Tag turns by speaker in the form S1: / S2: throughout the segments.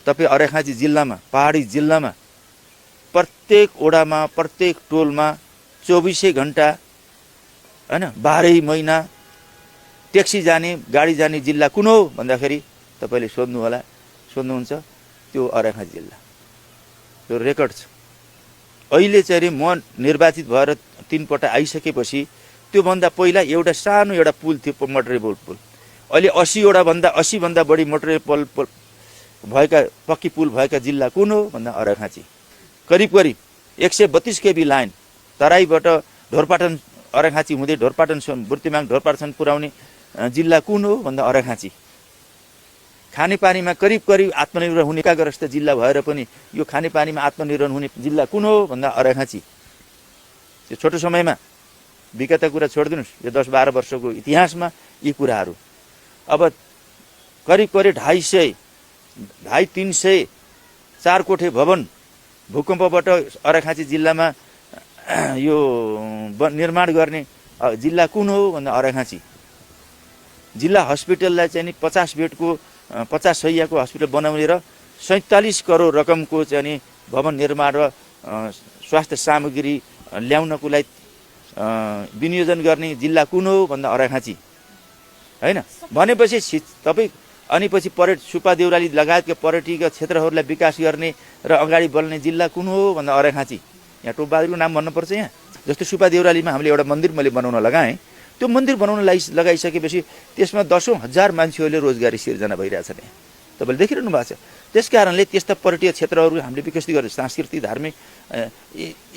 S1: तपाईँ अर्घाखाँची जिल्लामा, पहाडी जिल्लामा प्रत्येक ओडामा, प्रत्येक टोलमा 24 घण्टा हैन 12 महिना ट्याक्सी जाने, गाडी जाने जिल्ला कुन हो भन्दाखेरि तपाईले सोध्नुहुन्छ त्यो अर्घाखाँची जिल्ला। त्यो रेकर्ड छ। अहिले चाहिँ म निर्वाचित भएर 3 पटक आइसकेपछि त्यो भन्दा पहिला एउटा सानो एउटा पुल थियो, मोटरेबल पुल। अहिले 80 भन्दा बढी मोटरेबल भएका पक्की पुल भएका जिल्ला कुन हो भन्दा अर्घाखाँची। करिब 132 केबी लाइन तराईबाट ढोरपाटन अर्घाखाँची हुँदै ढोरपाटनसम्म, बुर्तिमाङ ढोरपाटनसम्म पुर्याउने जिल्ला कुन हो भन्दा अर्घाखाँची। खानेपानीमा करिब आत्मनिर्भर हुने एकाग्रस्त जिल्ला भएर पनि यो खानेपानीमा आत्मनिर्भर हुने जिल्ला कुन हो भन्दा अर्घाखाँची। यो छोटो समयमा विगतका कुरा छोडिदिनुस्, यो 10-12 वर्षको इतिहासमा यी कुराहरू। अब करिब 250-300 4 कोठे भवन भूकम्पबाट अर्घाखाँची जिल्लामा यो निर्माण गर्ने जिल्ला कुन हो भन्दा अर्घाखाँची। जिल्ला हस्पिटललाई चाहिँ 50 बेडको 50 शैय्याको हस्पिटल बनाउने र 47 करोड रकमको चाहिँ भवन निर्माण र स्वास्थ्य सामग्री ल्याउनको लागि विनियोजन गर्ने जिल्ला कुन हो भन्दा अर्घाखाँची हैन। भनेपछि तपाईँ अनि पछि सुपा देउराली लगायतका पर्यटकीय क्षेत्रहरूलाई विकास गर्ने र अगाडि बढ्ने जिल्ला कुन हो भन्दा अर्घाखाँची। यहाँ टोपबहादुरको नाम भन्नुपर्छ। यहाँ जस्तो सुपा देउरालीमा हामीले एउटा मन्दिर मैले बनाउन लगाएँ, त्यो मन्दिर बनाउन लगाइसकेपछि त्यसमा 10औं हजार मान्छेहरूले रोजगारी सिर्जना भइरहेछ नि, तपाईँले देखिरहनु भएको छ। त्यसकारणले त्यस्ता पर्यटकीय क्षेत्रहरू हामीले विकसित गरेर सांस्कृतिक, धार्मिक,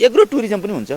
S1: एग्रो टुरिज्म पनि हुन्छ।